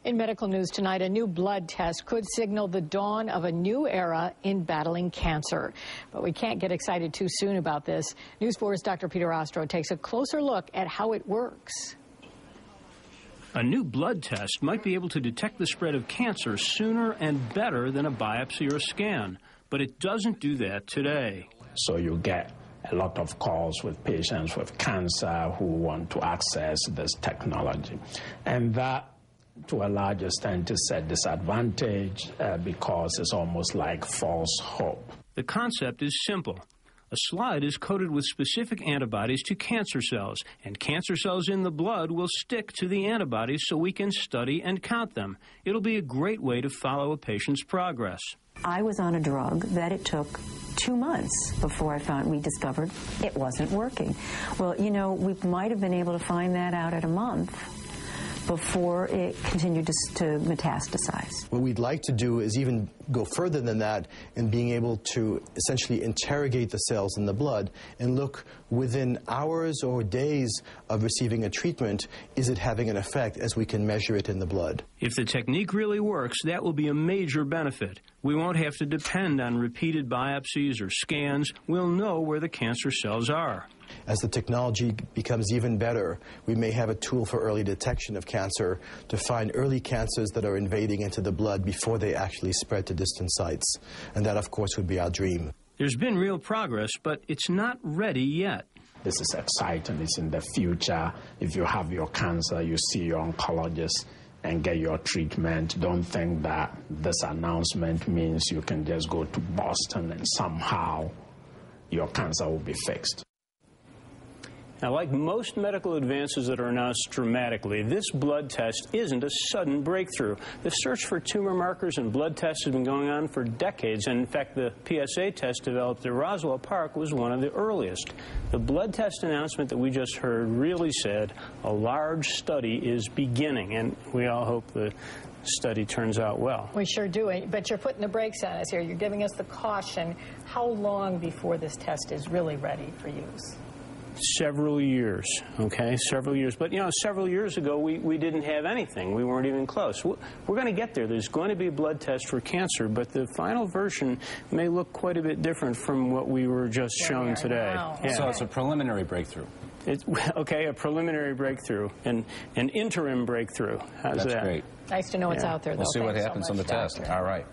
In medical news tonight, a new blood test could signal the dawn of a new era in battling cancer. But we can't get excited too soon about this. News 4's Dr. Peter Ostro takes a closer look at how it works. A new blood test might be able to detect the spread of cancer sooner and better than a biopsy or a scan. But it doesn't do that today. So you get a lot of calls with patients with cancer who want to access this technology. And that, to a large extent, is a disadvantage because it's almost like false hope. The concept is simple. A slide is coated with specific antibodies to cancer cells, and cancer cells in the blood will stick to the antibodies so we can study and count them. It'll be a great way to follow a patient's progress. I was on a drug that it took 2 months before we discovered it wasn't working. Well, you know, we might have been able to find that out at a month before it continued to metastasize. What we'd like to do is even go further than that in being able to essentially interrogate the cells in the blood and look within hours or days of receiving a treatment, is it having an effect as we can measure it in the blood. If the technique really works, that will be a major benefit. We won't have to depend on repeated biopsies or scans. We'll know where the cancer cells are. As the technology becomes even better, we may have a tool for early detection of cancer to find early cancers that are invading into the blood before they actually spread to distant sites. And that, of course, would be our dream. There's been real progress, but it's not ready yet. This is exciting. It's in the future. If you have your cancer, you see your oncologist and get your treatment. Don't think that this announcement means you can just go to Boston and somehow your cancer will be fixed. Now, like most medical advances that are announced dramatically, this blood test isn't a sudden breakthrough. The search for tumor markers and blood tests has been going on for decades, and in fact, the PSA test developed at Roswell Park was one of the earliest. The blood test announcement that we just heard really said a large study is beginning, and we all hope the study turns out well. We sure do, but you're putting the brakes on us here. You're giving us the caution. How long before this test is really ready for use? Several years, okay? Several years. But, you know, several years ago, we didn't have anything. We weren't even close. We're going to get there. There's going to be a blood test for cancer, but the final version may look quite a bit different from what we were just shown today. Yeah. So it's a preliminary breakthrough. Okay, a preliminary breakthrough, an interim breakthrough. How's that? That's great. Nice to know it's out there, though. We'll see what Thanks happens so on the much, test. Doctor. All right.